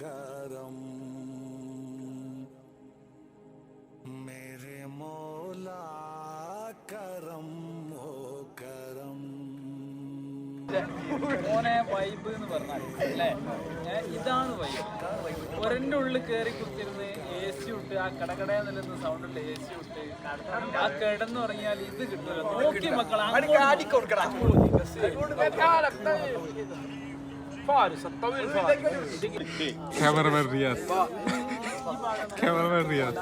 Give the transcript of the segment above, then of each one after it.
करम मेरे मौला करम हो करम. ഓനെ വൈബ് എന്ന് പറഞ്ഞാൽ അല്ലേ, ഇതാണ് വൈബ്. ഒരെൻ്റെ ഉള്ളിൽ കയറി കുത്തിരുന്ന് എ സി ഇട്ട് ആ കടകടയിൽ നിന്ന് സൗണ്ടുള്ള എ സി ഇട്ട് ആ കിടന്ന് പറഞ്ഞാൽ ഇത് കിട്ടുമല്ലോ. നോക്കി മക്കൾ Cameraman Riyaz. Cameraman Riyaz.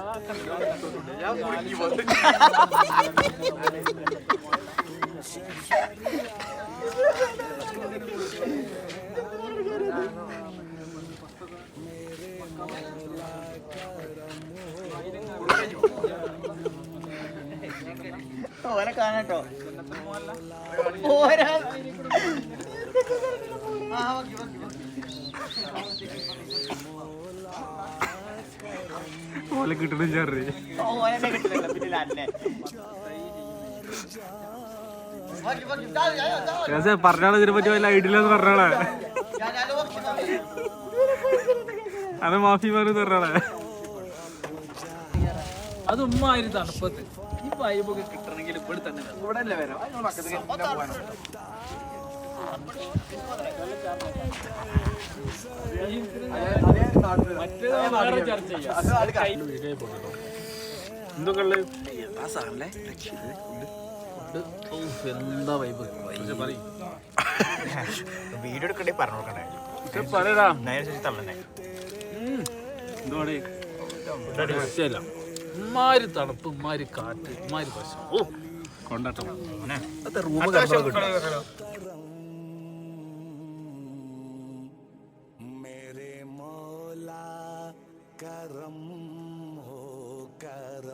ഓനെ കാണാട്ടോ ഓലെ കിട്ടണം ചെറി ഓനെ കിട്ടില്ല പിന്നെ തന്നെ പറഞ്ഞാളെ ഇതിനെ പറ്റി വല്ല ഐഡിയില്ലെന്ന് പറഞ്ഞാളെ അത് മാഫിമാരെന്ന് പറഞ്ഞാളെ. അത് ഉമ്മാതിരി തണുപ്പത്ത് ഈ വൈബൊക്കെ കിട്ടണമെങ്കിൽ ഇവിടെ തന്നെ ഇവിടെ അല്ലേ വരാം ചർച്ച ചെയ്യാം. എന്താ വൈബ് വീഡിയോ എടുക്കണ്ടേ പറഞ്ഞു കൊടുക്കണ്ടേ പറയടാ. തള്ളണ്ടേ രക്ഷയില്ല. ഉമ്മാരി തണുപ്പ്, ഉമ്മാരി കാറ്റ്, ഉമ്മാരി വശം. ഓ കൊണ്ടാട്ടം. റൂം मेरे मौला करम हो करम.